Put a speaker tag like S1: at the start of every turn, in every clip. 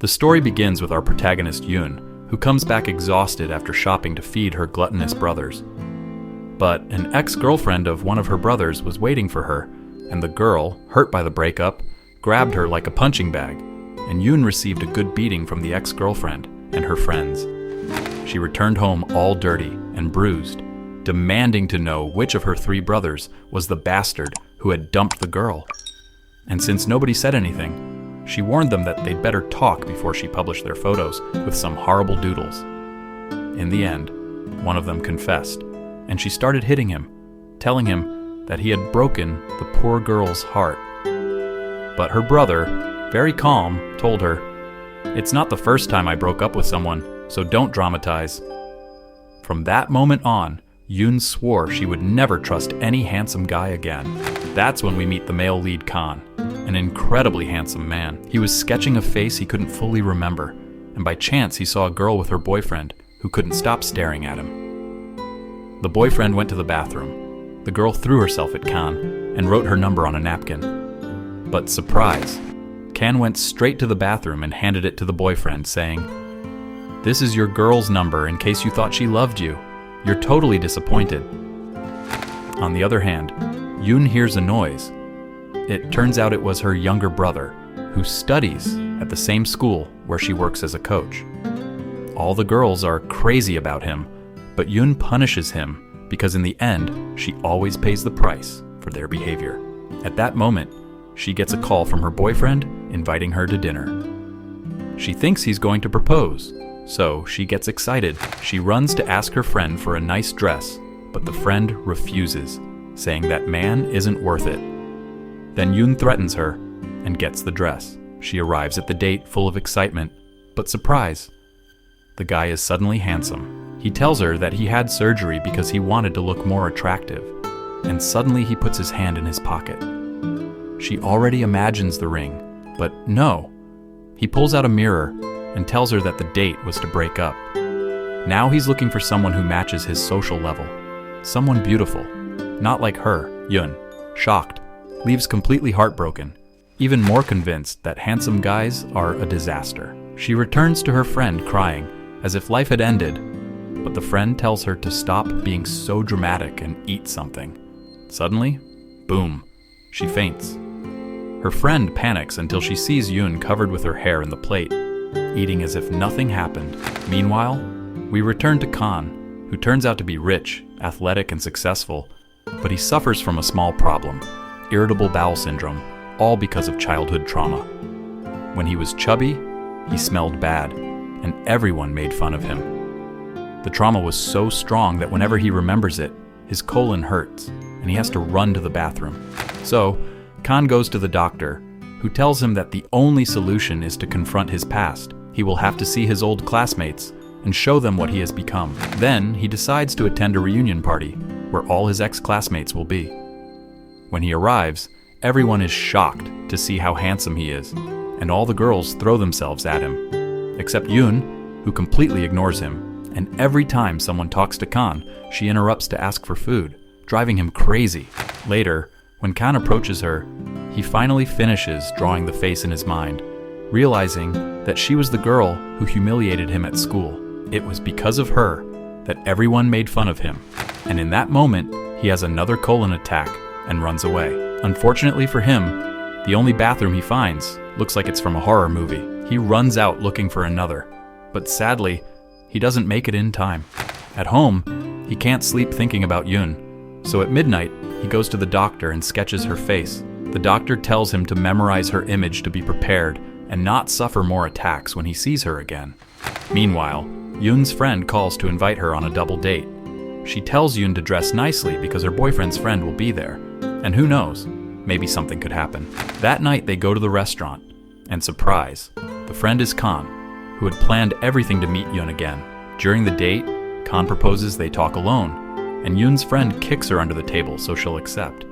S1: The story begins with our protagonist Yoon, who comes back exhausted after shopping to feed her gluttonous brothers. But an ex-girlfriend of one of her brothers was waiting for her, and the girl, hurt by the breakup, grabbed her like a punching bag, and Yoon received a good beating from the ex-girlfriend and her friends. She returned home all dirty and bruised, demanding to know which of her 3 brothers was the bastard who had dumped the girl. And since nobody said anything, she warned them that they'd better talk before she published their photos with some horrible doodles. In the end, one of them confessed, and she started hitting him, telling him that he had broken the poor girl's heart. But her brother, very calm, told her, "It's not the first time I broke up with someone, so don't dramatize." From that moment on, Yoon swore she would never trust any handsome guy again. That's when we meet the male lead Khan, an incredibly handsome man. He was sketching a face he couldn't fully remember, and by chance he saw a girl with her boyfriend who couldn't stop staring at him. The boyfriend went to the bathroom. The girl threw herself at Khan and wrote her number on a napkin. But surprise, Khan went straight to the bathroom and handed it to the boyfriend, saying, "This is your girl's number in case you thought she loved you. You're totally disappointed." On the other hand, Yoon hears a noise. It turns out it was her younger brother, who studies at the same school where she works as a coach. All the girls are crazy about him, but Yoon punishes him because in the end, she always pays the price for their behavior. At that moment, she gets a call from her boyfriend inviting her to dinner. She thinks he's going to propose, so she gets excited. She runs to ask her friend for a nice dress, but the friend refuses, saying that man isn't worth it. Then Yoon threatens her and gets the dress. She arrives at the date full of excitement, but surprise, the guy is suddenly handsome. He tells her that he had surgery because he wanted to look more attractive, and suddenly he puts his hand in his pocket. She already imagines the ring, but no. He pulls out a mirror and tells her that the date was to break up. Now he's looking for someone who matches his social level. Someone beautiful, not like her. Yoon, shocked, leaves completely heartbroken, even more convinced that handsome guys are a disaster. She returns to her friend crying, as if life had ended, but the friend tells her to stop being so dramatic and eat something. Suddenly, boom, she faints. Her friend panics until she sees Yoon covered with her hair in the plate, eating as if nothing happened. Meanwhile, we return to Khan, who turns out to be rich, athletic, and successful, but he suffers from a small problem, irritable bowel syndrome, all because of childhood trauma. When he was chubby, he smelled bad, and everyone made fun of him. The trauma was so strong that whenever he remembers it, his colon hurts, and he has to run to the bathroom. So, Khan goes to the doctor, who tells him that the only solution is to confront his past. He will have to see his old classmates and show them what he has become. Then, he decides to attend a reunion party, where all his ex-classmates will be. When he arrives, everyone is shocked to see how handsome he is, and all the girls throw themselves at him, except Yoon, who completely ignores him, and every time someone talks to Khan, she interrupts to ask for food, driving him crazy. Later, when Khan approaches her, he finally finishes drawing the face in his mind, realizing that she was the girl who humiliated him at school. It was because of her that everyone made fun of him, and in that moment, he has another colon attack and runs away. Unfortunately for him, the only bathroom he finds looks like it's from a horror movie. He runs out looking for another, but sadly, he doesn't make it in time. At home, he can't sleep thinking about Yoon, so at midnight, he goes to the doctor and sketches her face. The doctor tells him to memorize her image to be prepared and not suffer more attacks when he sees her again. Meanwhile, Yoon's friend calls to invite her on a double date. She tells Yoon to dress nicely because her boyfriend's friend will be there, and who knows, maybe something could happen. That night they go to the restaurant, and surprise, the friend is Khan, who had planned everything to meet Yoon again. During the date, Khan proposes they talk alone, and Yoon's friend kicks her under the table so she'll accept.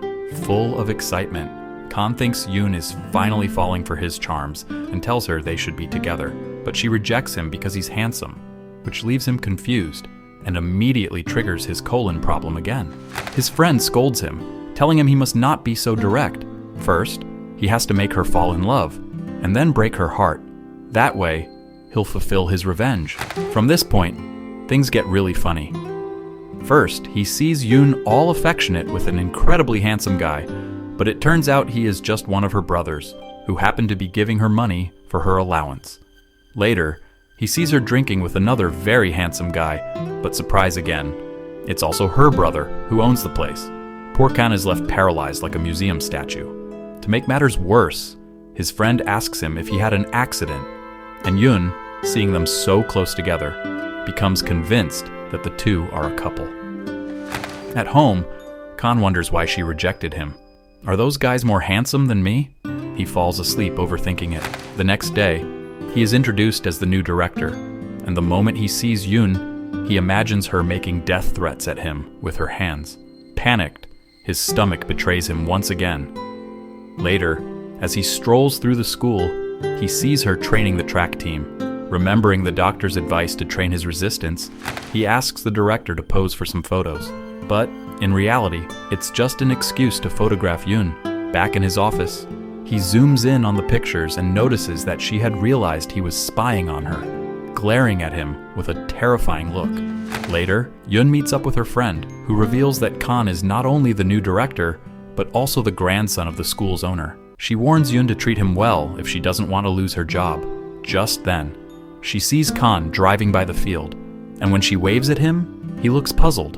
S1: Full of excitement, Khan thinks Yoon is finally falling for his charms and tells her they should be together, but she rejects him because he's handsome, which leaves him confused and immediately triggers his colon problem again. His friend scolds him, telling him he must not be so direct. First, he has to make her fall in love, and then break her heart. That way, he'll fulfill his revenge. From this point, things get really funny. First, he sees Yoon all affectionate with an incredibly handsome guy, but it turns out he is just one of her brothers, who happened to be giving her money for her allowance. Later, he sees her drinking with another very handsome guy, but surprise again, it's also her brother who owns the place. Poor Kan is left paralyzed like a museum statue. To make matters worse, his friend asks him if he had an accident, and Yoon, seeing them so close together, becomes convinced that the two are a couple. At home, Kan wonders why she rejected him. Are those guys more handsome than me? He falls asleep overthinking it. The next day, he is introduced as the new director, and the moment he sees Yoon, he imagines her making death threats at him with her hands. Panicked, his stomach betrays him once again. Later, as he strolls through the school, he sees her training the track team. Remembering the doctor's advice to train his resistance, he asks the director to pose for some photos. But, in reality, it's just an excuse to photograph Yoon. Back in his office, he zooms in on the pictures and notices that she had realized he was spying on her, glaring at him with a terrifying look. Later, Yoon meets up with her friend, who reveals that Kan is not only the new director, but also the grandson of the school's owner. She warns Yoon to treat him well if she doesn't want to lose her job. Just then, she sees Kan driving by the field, and when she waves at him, he looks puzzled.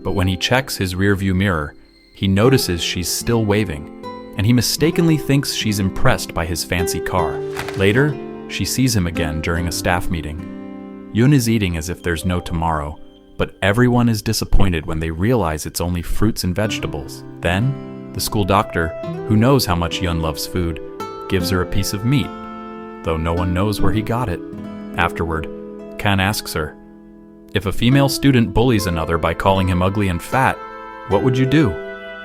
S1: But when he checks his rearview mirror, he notices she's still waving, and he mistakenly thinks she's impressed by his fancy car. Later, she sees him again during a staff meeting. Yoon is eating as if there's no tomorrow, but everyone is disappointed when they realize it's only fruits and vegetables. Then, the school doctor, who knows how much Yoon loves food, gives her a piece of meat, though no one knows where he got it. Afterward, Kan asks her, if a female student bullies another by calling him ugly and fat, what would you do?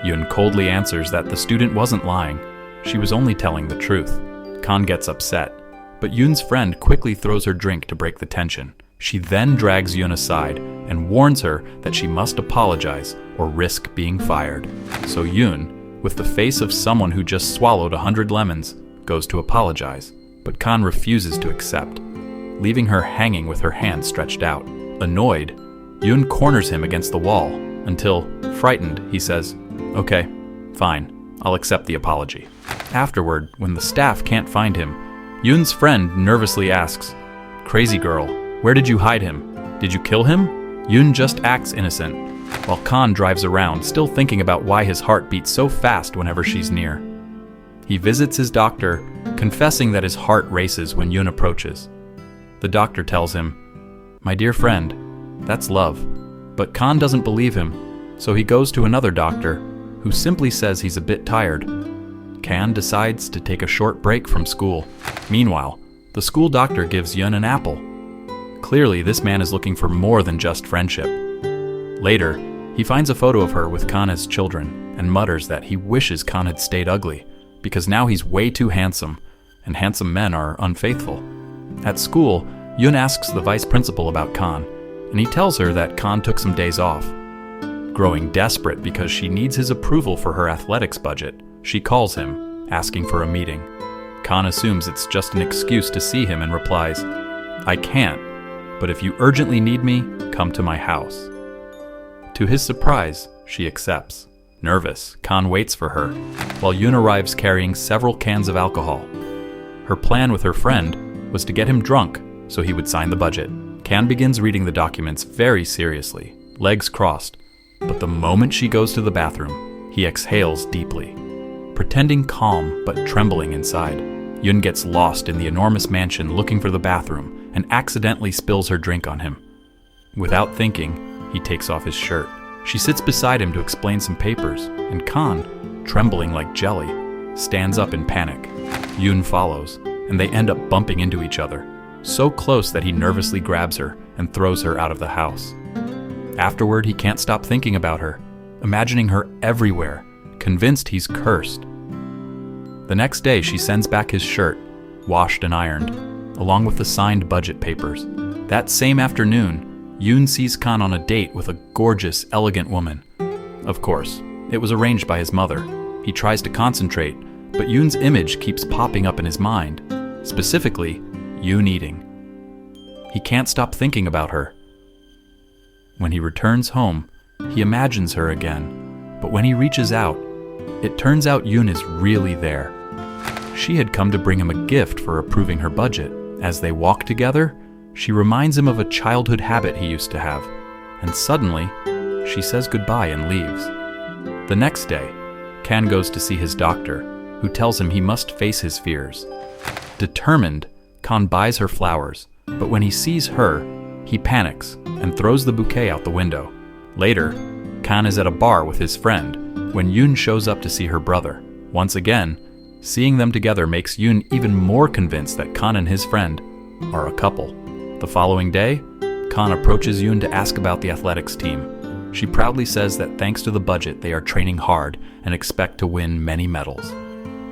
S1: Yoon coldly answers that the student wasn't lying. She was only telling the truth. Kan gets upset, but Yoon's friend quickly throws her drink to break the tension. She then drags Yoon aside and warns her that she must apologize or risk being fired. So Yoon, with the face of someone who just swallowed 100 lemons, goes to apologize, but Kan refuses to accept, leaving her hanging with her hand stretched out. Annoyed, Yoon corners him against the wall until, frightened, he says, "Okay, fine, I'll accept the apology." Afterward, when the staff can't find him, Yoon's friend nervously asks, "Crazy girl, where did you hide him? Did you kill him?" Yoon just acts innocent, while Kan drives around, still thinking about why his heart beats so fast whenever she's near. He visits his doctor, confessing that his heart races when Yoon approaches. The doctor tells him, "My dear friend, that's love." But Kan doesn't believe him, so he goes to another doctor, who simply says he's a bit tired. Kan decides to take a short break from school. Meanwhile, the school doctor gives Yoon an apple. Clearly, this man is looking for more than just friendship. Later, he finds a photo of her with Kan as children, and mutters that he wishes Kan had stayed ugly, because now he's way too handsome, and handsome men are unfaithful. At school, Yoon asks the vice principal about Kan, and he tells her that Kan took some days off. Growing desperate because she needs his approval for her athletics budget, she calls him, asking for a meeting. Kan assumes it's just an excuse to see him and replies, "I can't, but if you urgently need me, come to my house." To his surprise, she accepts. Nervous, Kan waits for her, while Yoon arrives carrying several cans of alcohol. Her plan with her friend was to get him drunk so he would sign the budget. Kan begins reading the documents very seriously, legs crossed, but the moment she goes to the bathroom, he exhales deeply. Pretending calm but trembling inside, Yoon gets lost in the enormous mansion looking for the bathroom and accidentally spills her drink on him. Without thinking, he takes off his shirt. She sits beside him to explain some papers, and Kan, trembling like jelly, stands up in panic. Yoon follows, and they end up bumping into each other, so close that he nervously grabs her and throws her out of the house. Afterward, he can't stop thinking about her, imagining her everywhere, convinced he's cursed. The next day, she sends back his shirt, washed and ironed, along with the signed budget papers. That same afternoon, Yoon sees Kan on a date with a gorgeous, elegant woman. Of course, it was arranged by his mother. He tries to concentrate, but Yoon's image keeps popping up in his mind. Specifically, Yoon eating. He can't stop thinking about her. When he returns home, he imagines her again, but when he reaches out, it turns out Yoon is really there. She had come to bring him a gift for approving her budget. As they walk together, she reminds him of a childhood habit he used to have, and suddenly, she says goodbye and leaves. The next day, Kan goes to see his doctor, who tells him he must face his fears. Determined, Kan buys her flowers, but when he sees her, he panics and throws the bouquet out the window. Later, Kan is at a bar with his friend when Yoon shows up to see her brother. Once again, seeing them together makes Yoon even more convinced that Kan and his friend are a couple. The following day, Kan approaches Yoon to ask about the athletics team. She proudly says that thanks to the budget, they are training hard and expect to win many medals.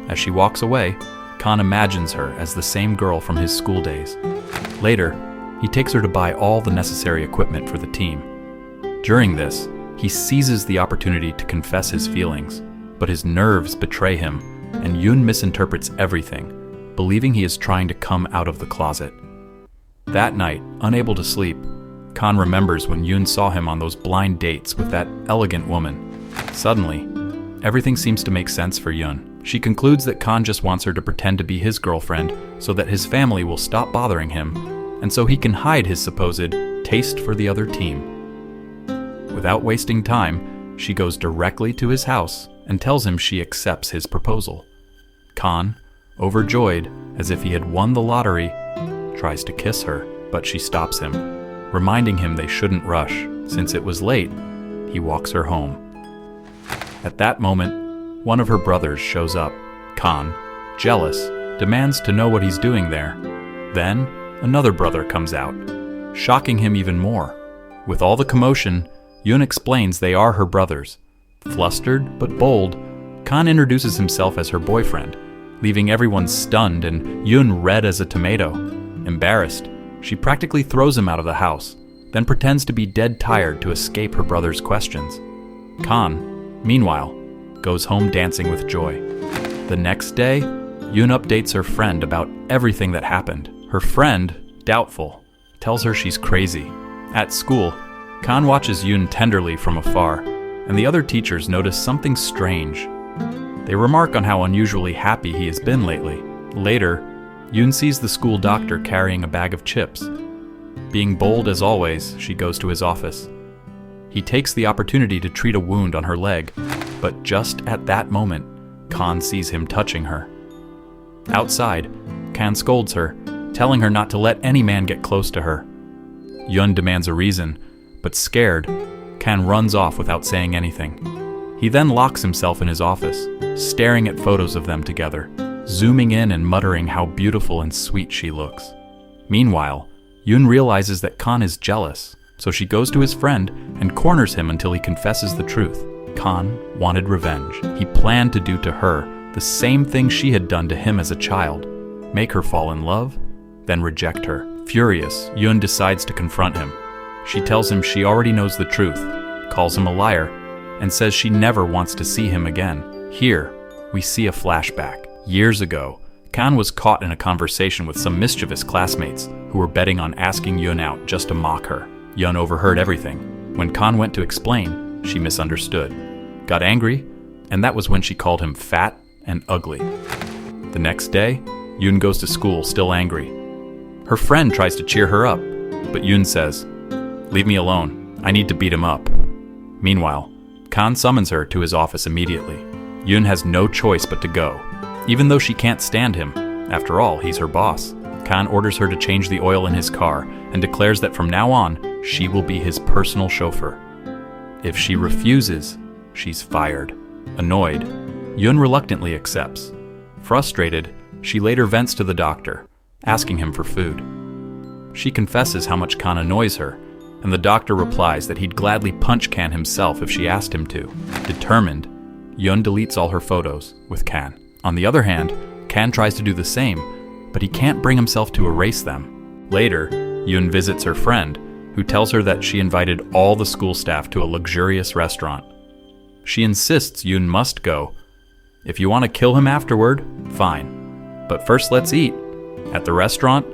S1: As she walks away, Kan imagines her as the same girl from his school days. Later, he takes her to buy all the necessary equipment for the team. During this, he seizes the opportunity to confess his feelings, but his nerves betray him, and Yoon misinterprets everything, believing he is trying to come out of the closet. That night, unable to sleep, Kan remembers when Yoon saw him on those blind dates with that elegant woman. Suddenly, everything seems to make sense for Yoon. She concludes that Kan just wants her to pretend to be his girlfriend so that his family will stop bothering him, and so he can hide his supposed taste for the other team. Without wasting time, she goes directly to his house and tells him she accepts his proposal. Kan, overjoyed as if he had won the lottery, tries to kiss her, but she stops him, reminding him they shouldn't rush. Since it was late, he walks her home. At that moment, one of her brothers shows up. Kan, jealous, demands to know what he's doing there. Then, another brother comes out, shocking him even more. With all the commotion, Yoon explains they are her brothers. Flustered but bold, Kan introduces himself as her boyfriend, leaving everyone stunned and Yoon red as a tomato. Embarrassed, she practically throws him out of the house, then pretends to be dead tired to escape her brother's questions. Kan, meanwhile, goes home dancing with joy. The next day, Yoon updates her friend about everything that happened. Her friend, doubtful, tells her she's crazy. At school, Kan watches Yoon tenderly from afar, and the other teachers notice something strange. They remark on how unusually happy he has been lately. Later, Yoon sees the school doctor carrying a bag of chips. Being bold as always, she goes to his office. He takes the opportunity to treat a wound on her leg, but just at that moment, Kan sees him touching her. Outside, Kan scolds her, telling her not to let any man get close to her. Yoon demands a reason, but scared, Kan runs off without saying anything. He then locks himself in his office, staring at photos of them together, zooming in and muttering how beautiful and sweet she looks. Meanwhile, Yoon realizes that Kan is jealous, so she goes to his friend and corners him until he confesses the truth. Kan wanted revenge. He planned to do to her the same thing she had done to him as a child, make her fall in love, then reject her. Furious, Yoon decides to confront him. She tells him she already knows the truth, calls him a liar, and says she never wants to see him again. Here, we see a flashback. Years ago, Kan was caught in a conversation with some mischievous classmates who were betting on asking Yoon out just to mock her. Yoon overheard everything. When Kan went to explain, she misunderstood, got angry, and that was when she called him fat and ugly. The next day, Yoon goes to school still angry. Her friend tries to cheer her up, but Yoon says, "Leave me alone. I need to beat him up." Meanwhile, Kan summons her to his office immediately. Yoon has no choice but to go, even though she can't stand him. After all, he's her boss. Kan orders her to change the oil in his car and declares that from now on, she will be his personal chauffeur. If she refuses, she's fired. Annoyed, Yoon reluctantly accepts. Frustrated, she later vents to the doctor, asking him for food. She confesses how much Kan annoys her, and the doctor replies that he'd gladly punch Kan himself if she asked him to. Determined, Yoon deletes all her photos with Kan. On the other hand, Kan tries to do the same, but he can't bring himself to erase them. Later, Yoon visits her friend, who tells her that she invited all the school staff to a luxurious restaurant. She insists Yoon must go. If you want to kill him afterward, fine. But first let's eat. At the restaurant,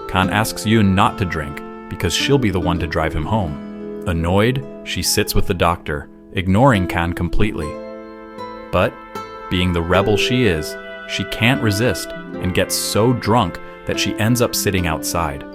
S1: Kan asks Yoon not to drink because she'll be the one to drive him home. Annoyed, she sits with the doctor, ignoring Kan completely. But, being the rebel she is, she can't resist and gets so drunk that she ends up sitting outside.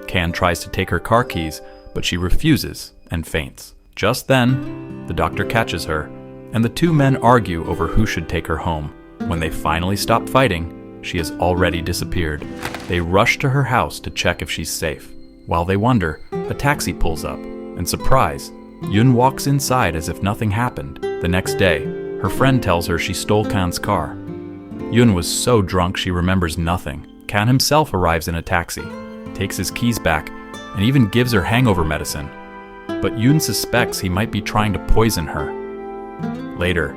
S1: Kan tries to take her car keys, but she refuses and faints. Just then, the doctor catches her, and the two men argue over who should take her home. When they finally stop fighting, she has already disappeared. They rush to her house to check if she's safe. While they wonder, a taxi pulls up, and surprise, Yoon walks inside as if nothing happened. The next day, her friend tells her she stole Kan's car. Yoon was so drunk she remembers nothing. Kan himself arrives in a taxi, takes his keys back, and even gives her hangover medicine. But Yoon suspects he might be trying to poison her. Later,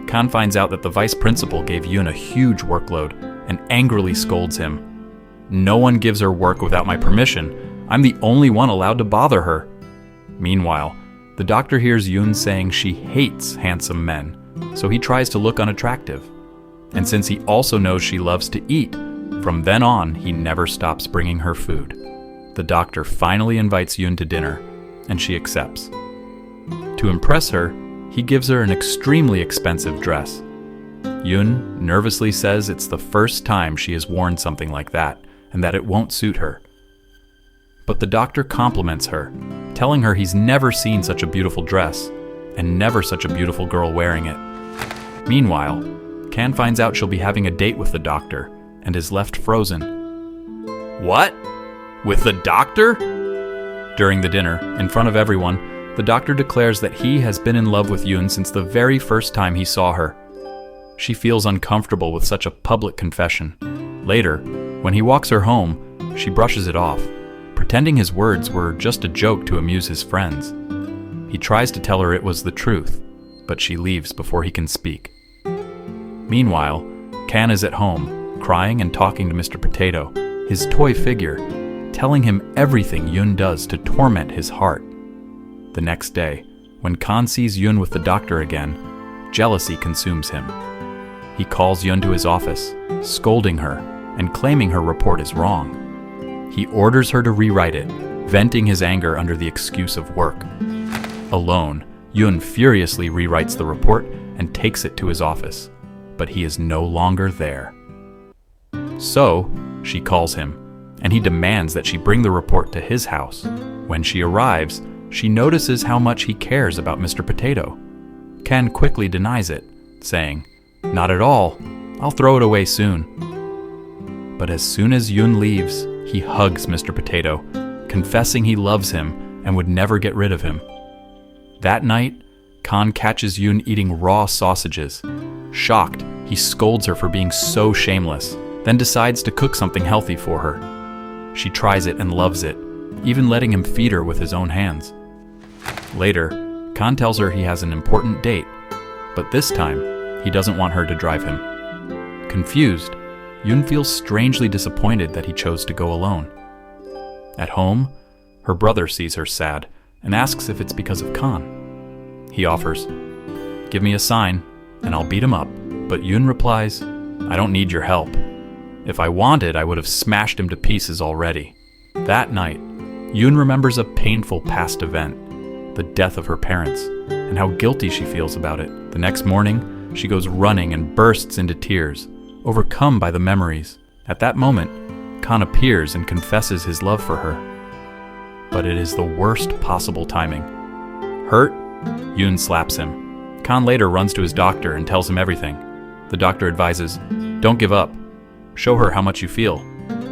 S1: Kan finds out that the vice principal gave Yoon a huge workload and angrily scolds him. "No one gives her work without my permission. I'm the only one allowed to bother her." Meanwhile, the doctor hears Yoon saying she hates handsome men, so he tries to look unattractive. And since he also knows she loves to eat, from then on he never stops bringing her food. The doctor finally invites Yoon to dinner, and she accepts. To impress her, he gives her an extremely expensive dress. Yoon nervously says it's the first time she has worn something like that, and that it won't suit her. But the doctor compliments her, telling her he's never seen such a beautiful dress, and never such a beautiful girl wearing it. Meanwhile, Kan finds out she'll be having a date with the doctor, and is left frozen. "What? With the doctor?" During the dinner, in front of everyone, the doctor declares that he has been in love with Yoon since the very first time he saw her. She feels uncomfortable with such a public confession. Later, when he walks her home, she brushes it off, pretending his words were just a joke to amuse his friends. He tries to tell her it was the truth, but she leaves before he can speak. Meanwhile, Kan is at home, crying and talking to Mr. Potato, his toy figure, telling him everything Yoon does to torment his heart. The next day, when Kan sees Yoon with the doctor again, jealousy consumes him. He calls Yoon to his office, scolding her and claiming her report is wrong. He orders her to rewrite it, venting his anger under the excuse of work. Alone, Yoon furiously rewrites the report and takes it to his office, but he is no longer there. So, she calls him, and he demands that she bring the report to his house. When she arrives, she notices how much he cares about Mr. Potato. Kan quickly denies it, saying, "Not at all. I'll throw it away soon." But as soon as Yoon leaves, he hugs Mr. Potato, confessing he loves him and would never get rid of him. That night, Kan catches Yoon eating raw sausages. Shocked, he scolds her for being so shameless, then decides to cook something healthy for her. She tries it and loves it, even letting him feed her with his own hands. Later, Kan tells her he has an important date, but this time, he doesn't want her to drive him. Confused, Yoon feels strangely disappointed that he chose to go alone. At home, her brother sees her sad and asks if it's because of Kan. He offers, "Give me a sign, and I'll beat him up," but Yoon replies, "I don't need your help. If I wanted, I would have smashed him to pieces already." That night, Yoon remembers a painful past event, the death of her parents, and how guilty she feels about it. The next morning, she goes running and bursts into tears, overcome by the memories. At that moment, Kan appears and confesses his love for her. But it is the worst possible timing. Hurt, Yoon slaps him. Kan later runs to his doctor and tells him everything. The doctor advises, "Don't give up. Show her how much you feel."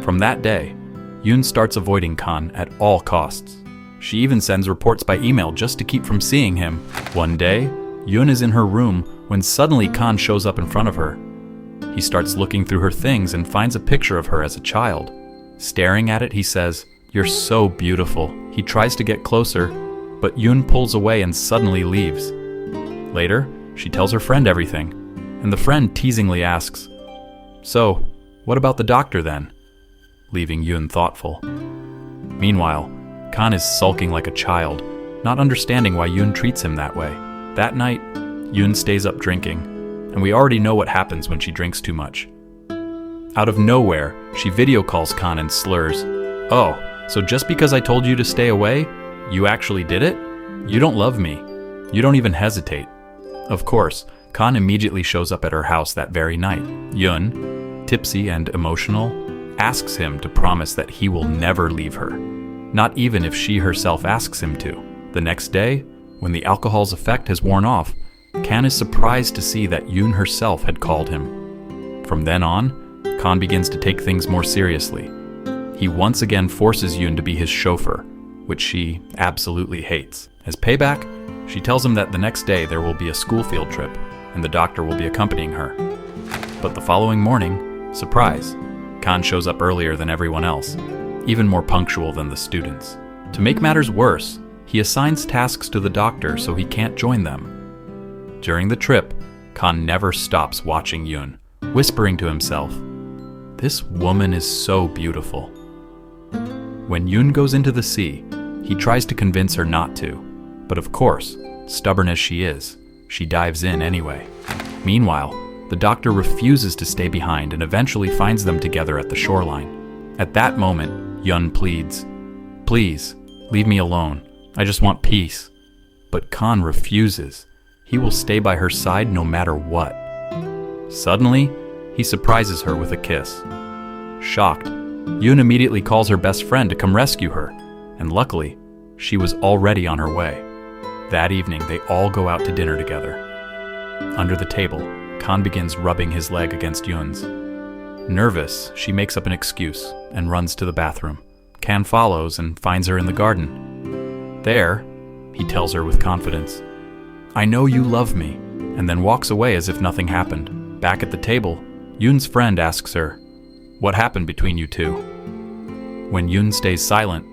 S1: From that day, Yoon starts avoiding Kan at all costs. She even sends reports by email just to keep from seeing him. One day, Yoon is in her room when suddenly Kan shows up in front of her. He starts looking through her things and finds a picture of her as a child. Staring at it, he says, "You're so beautiful." He tries to get closer, but Yoon pulls away and suddenly leaves. Later, she tells her friend everything, and the friend teasingly asks, "So, what about the doctor then?" Leaving Yoon thoughtful. Meanwhile, Kan is sulking like a child, not understanding why Yoon treats him that way. That night, Yoon stays up drinking, and we already know what happens when she drinks too much. Out of nowhere, she video calls Kan and slurs, "Oh, so just because I told you to stay away, you actually did it? You don't love me. You don't even hesitate." Of course, Kan immediately shows up at her house that very night. Yun, tipsy and emotional, asks him to promise that he will never leave her, not even if she herself asks him to. The next day, when the alcohol's effect has worn off, Kan is surprised to see that Yoon herself had called him. From then on, Kan begins to take things more seriously. He once again forces Yoon to be his chauffeur, which she absolutely hates. As payback, she tells him that the next day there will be a school field trip, and the doctor will be accompanying her. But the following morning, surprise, Kan shows up earlier than everyone else, even more punctual than the students. To make matters worse, he assigns tasks to the doctor so he can't join them. During the trip, Kan never stops watching Yoon, whispering to himself, "This woman is so beautiful." When Yoon goes into the sea, he tries to convince her not to, but of course, stubborn as she is, she dives in anyway. Meanwhile, the doctor refuses to stay behind and eventually finds them together at the shoreline. At that moment, Yoon pleads, "Please, leave me alone. I just want peace." But Kan refuses. He will stay by her side no matter what. Suddenly, he surprises her with a kiss. Shocked, Yoon immediately calls her best friend to come rescue her, and luckily, she was already on her way. That evening, they all go out to dinner together. Under the table, Kan begins rubbing his leg against Yoon's. Nervous, she makes up an excuse and runs to the bathroom. Kan follows and finds her in the garden. There, he tells her with confidence, "I know you love me," and then walks away as if nothing happened. Back at the table, Yoon's friend asks her, "What happened between you two?" When Yoon stays silent,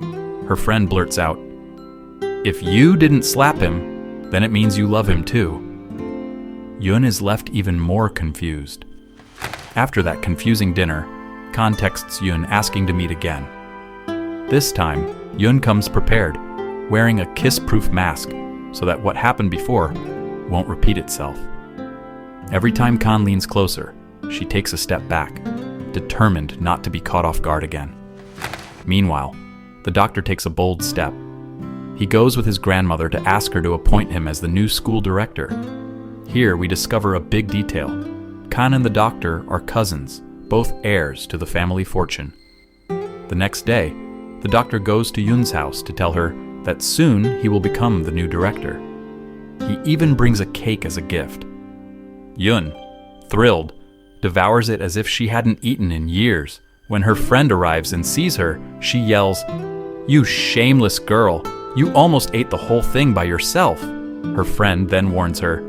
S1: her friend blurts out, "If you didn't slap him, then it means you love him too." Yoon is left even more confused. After that confusing dinner, Kan texts Yoon asking to meet again. This time, Yoon comes prepared, wearing a kiss-proof mask, so that what happened before won't repeat itself. Every time Kan leans closer, she takes a step back, determined not to be caught off guard again. Meanwhile, the doctor takes a bold step. He goes with his grandmother to ask her to appoint him as the new school director. Here we discover a big detail. Kan and the doctor are cousins, both heirs to the family fortune. The next day, the doctor goes to Yoon's house to tell her that soon he will become the new director. He even brings a cake as a gift. Yoon, thrilled, devours it as if she hadn't eaten in years. When her friend arrives and sees her, she yells, "You shameless girl, you almost ate the whole thing by yourself." Her friend then warns her,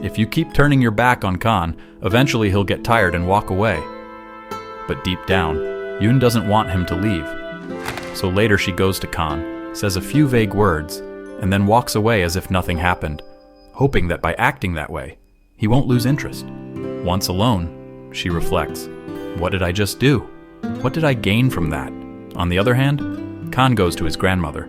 S1: "If you keep turning your back on Kan, eventually he'll get tired and walk away." But deep down, Yoon doesn't want him to leave. So later she goes to Kan, says a few vague words, and then walks away as if nothing happened, hoping that by acting that way, he won't lose interest. Once alone, she reflects, "What did I just do? What did I gain from that?" On the other hand, Kan goes to his grandmother,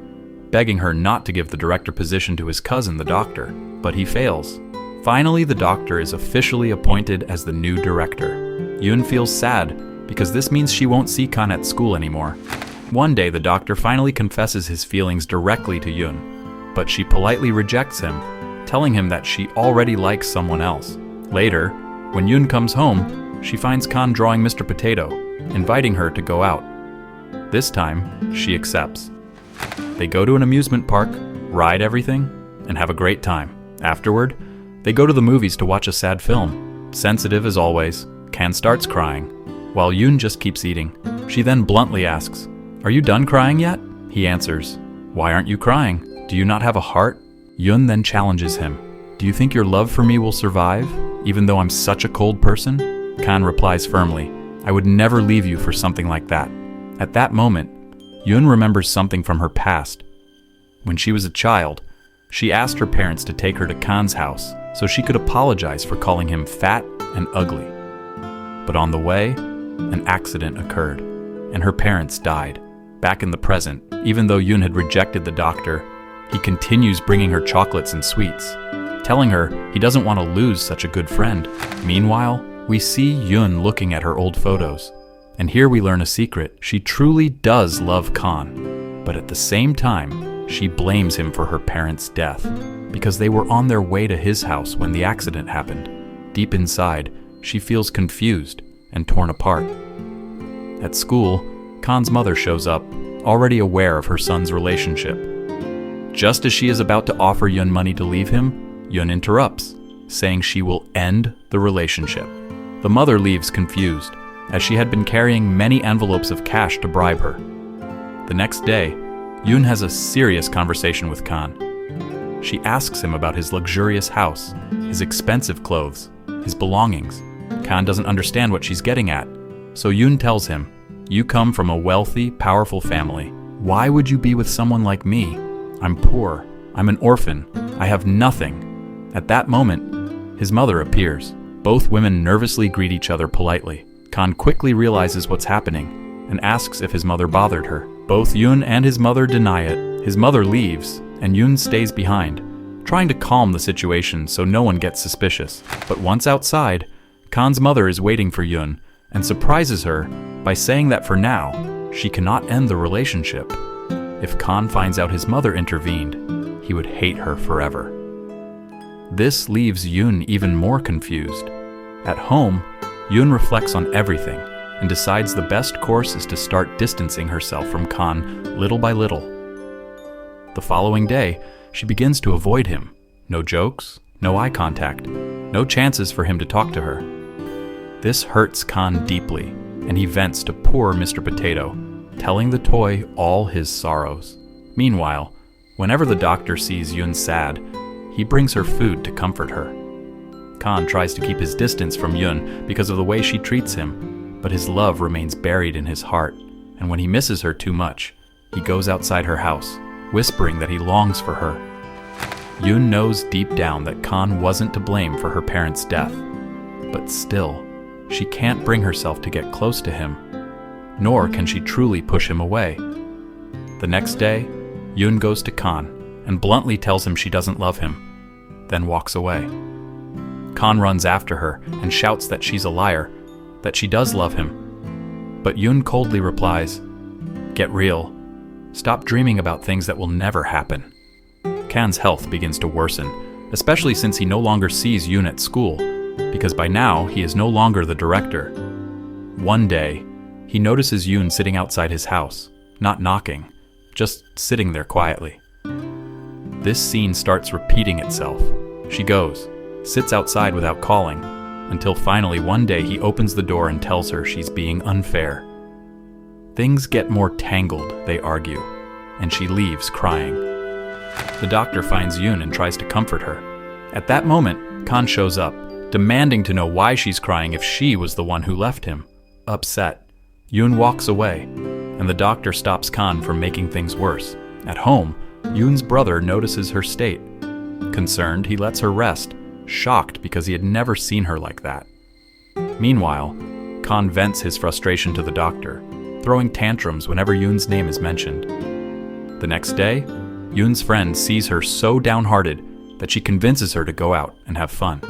S1: begging her not to give the director position to his cousin, the doctor, but he fails. Finally, the doctor is officially appointed as the new director. Yoon feels sad because this means she won't see Kan at school anymore. One day, the doctor finally confesses his feelings directly to Yoon, but she politely rejects him, telling him that she already likes someone else. Later, when Yoon comes home, she finds Kan drawing Mr. Potato, inviting her to go out. This time, she accepts. They go to an amusement park, ride everything, and have a great time. Afterward, they go to the movies to watch a sad film. Sensitive as always, Kan starts crying, while Yoon just keeps eating. She then bluntly asks, "Are you done crying yet?" He answers, "Why aren't you crying? Do you not have a heart?" Yoon then challenges him, "Do you think your love for me will survive, even though I'm such a cold person?" Kan replies firmly, "I would never leave you for something like that." At that moment, Yoon remembers something from her past. When she was a child, she asked her parents to take her to Kan's house so she could apologize for calling him fat and ugly. But on the way, an accident occurred, and her parents died. Back in the present, even though Yoon had rejected the doctor, he continues bringing her chocolates and sweets, telling her he doesn't want to lose such a good friend. Meanwhile, we see Yoon looking at her old photos. And here we learn a secret. She truly does love Khan, but at the same time, she blames him for her parents' death because they were on their way to his house when the accident happened. Deep inside, she feels confused and torn apart. At school, Khan's mother shows up, already aware of her son's relationship. Just as she is about to offer Yun money to leave him, Yun interrupts, saying she will end the relationship. The mother leaves confused, as she had been carrying many envelopes of cash to bribe her. The next day, Yun has a serious conversation with Khan. She asks him about his luxurious house, his expensive clothes, his belongings. Khan doesn't understand what she's getting at, so Yun tells him, "You come from a wealthy, powerful family. Why would you be with someone like me? I'm poor. I'm an orphan. I have nothing." At that moment, his mother appears. Both women nervously greet each other politely. Khan quickly realizes what's happening and asks if his mother bothered her. Both Yun and his mother deny it. His mother leaves, and Yun stays behind, trying to calm the situation so no one gets suspicious. But once outside, Khan's mother is waiting for Yun and surprises her by saying that for now, she cannot end the relationship. If Khan finds out his mother intervened, he would hate her forever. This leaves Yun even more confused. At home, Yun reflects on everything and decides the best course is to start distancing herself from Khan little by little. The following day, she begins to avoid him. No jokes, no eye contact, no chances for him to talk to her. This hurts Khan deeply, and he vents to poor Mr. Potato, telling the toy all his sorrows. Meanwhile, whenever the doctor sees Yun sad, he brings her food to comfort her. Khan tries to keep his distance from Yun because of the way she treats him, but his love remains buried in his heart, and when he misses her too much, he goes outside her house, whispering that he longs for her. Yun knows deep down that Khan wasn't to blame for her parents' death, but still, she can't bring herself to get close to him, nor can she truly push him away. The next day, Yun goes to Khan and bluntly tells him she doesn't love him, then walks away. Khan runs after her and shouts that she's a liar, that she does love him. But Yun coldly replies, "Get real. Stop dreaming about things that will never happen." Khan's health begins to worsen, especially since he no longer sees Yun at school, because by now he is no longer the director. One day, he notices Yun sitting outside his house, not knocking, just sitting there quietly. This scene starts repeating itself. She goes, sits outside without calling, until finally one day he opens the door and tells her she's being unfair. Things get more tangled, they argue, and she leaves crying. The doctor finds Yun and tries to comfort her. At that moment, Khan shows up, demanding to know why she's crying if she was the one who left him. Upset, Yun walks away, and the doctor stops Khan from making things worse. At home, Yun's brother notices her state. Concerned, he lets her rest, shocked because he had never seen her like that. Meanwhile, Khan vents his frustration to the doctor, throwing tantrums whenever Yun's name is mentioned. The next day, Yun's friend sees her so downhearted that she convinces her to go out and have fun.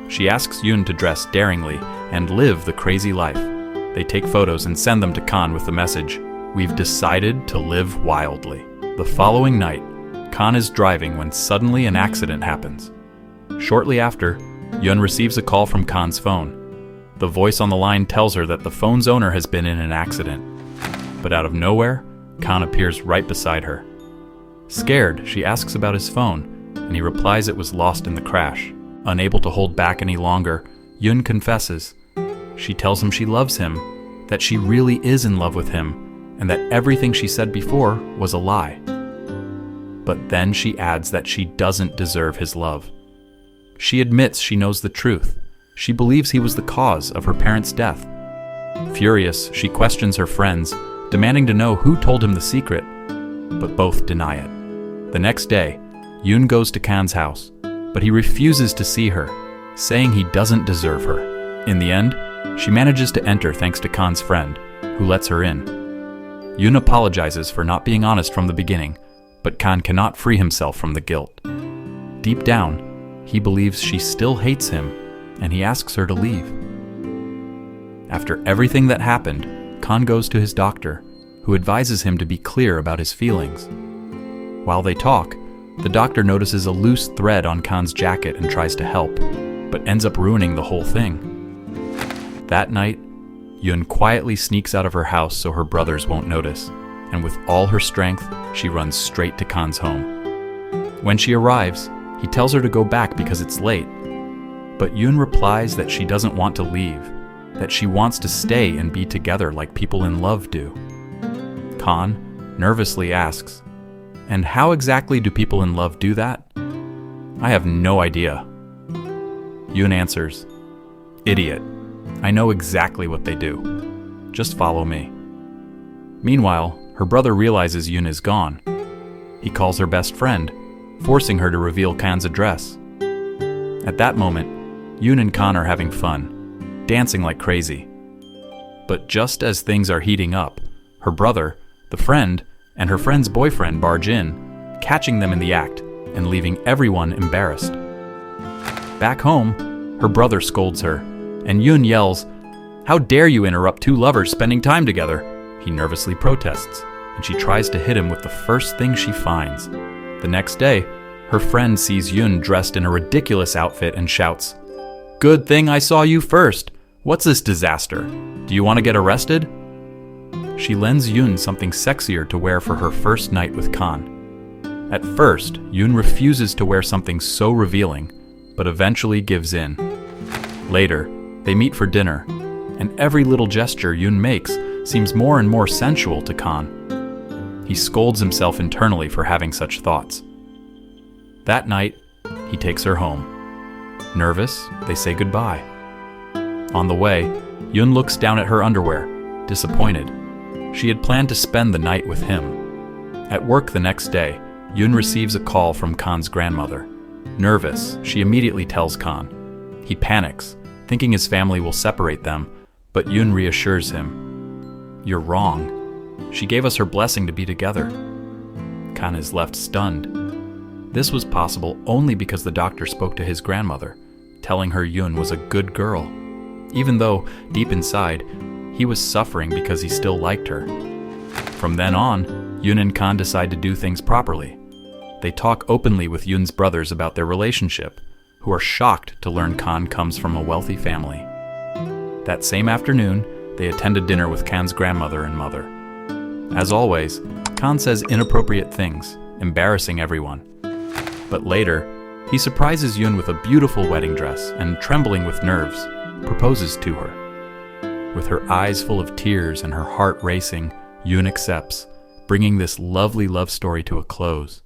S1: She asks Yun to dress daringly and live the crazy life. They take photos and send them to Khan with the message, "We've decided to live wildly." The following night, Khan is driving when suddenly an accident happens. Shortly after, Yun receives a call from Khan's phone. The voice on the line tells her that the phone's owner has been in an accident. But out of nowhere, Khan appears right beside her. Scared, she asks about his phone, and he replies it was lost in the crash. Unable to hold back any longer, Yun confesses. She tells him she loves him, that she really is in love with him, and that everything she said before was a lie. But then she adds that she doesn't deserve his love. She admits she knows the truth. She believes he was the cause of her parents' death. Furious, she questions her friends, demanding to know who told him the secret, but both deny it. The next day, Yun goes to Khan's house, but he refuses to see her, saying he doesn't deserve her. In the end, she manages to enter thanks to Khan's friend, who lets her in. Yun apologizes for not being honest from the beginning, but Khan cannot free himself from the guilt. Deep down, he believes she still hates him, and he asks her to leave. After everything that happened, Khan goes to his doctor, who advises him to be clear about his feelings. While they talk, the doctor notices a loose thread on Khan's jacket and tries to help, but ends up ruining the whole thing. That night, Yun quietly sneaks out of her house so her brothers won't notice, and with all her strength, she runs straight to Khan's home. When she arrives, he tells her to go back because it's late, but Yun replies that she doesn't want to leave, that she wants to stay and be together like people in love do. Khan nervously asks, "And how exactly do people in love do that?" "I have no idea." Yun answers, "Idiot. I know exactly what they do. Just follow me." Meanwhile, her brother realizes Yun is gone. He calls her best friend, forcing her to reveal Khan's address. At that moment, Yun and Khan are having fun, dancing like crazy. But just as things are heating up, her brother, the friend, and her friend's boyfriend barge in, catching them in the act and leaving everyone embarrassed. Back home, her brother scolds her, and Yun yells, "How dare you interrupt two lovers spending time together?" He nervously protests, and she tries to hit him with the first thing she finds. The next day, her friend sees Yun dressed in a ridiculous outfit and shouts, "Good thing I saw you first. What's this disaster? Do you want to get arrested?" She lends Yun something sexier to wear for her first night with Khan. At first, Yun refuses to wear something so revealing, but eventually gives in. Later, they meet for dinner, and every little gesture Yun makes seems more and more sensual to Khan. He scolds himself internally for having such thoughts. That night, he takes her home. Nervous, they say goodbye. On the way, Yun looks down at her underwear, disappointed. She had planned to spend the night with him. At work the next day, Yun receives a call from Khan's grandmother. Nervous, she immediately tells Khan. He panics, thinking his family will separate them, but Yun reassures him. "You're wrong. She gave us her blessing to be together." Khan is left stunned. This was possible only because the doctor spoke to his grandmother, telling her Yun was a good girl, even though, deep inside, he was suffering because he still liked her. From then on, Yun and Khan decide to do things properly. They talk openly with Yun's brothers about their relationship, who are shocked to learn Khan comes from a wealthy family. That same afternoon, they attend a dinner with Khan's grandmother and mother. As always, Khan says inappropriate things, embarrassing everyone. But later, he surprises Yun with a beautiful wedding dress and, trembling with nerves, proposes to her. With her eyes full of tears and her heart racing, Yun accepts, bringing this lovely love story to a close.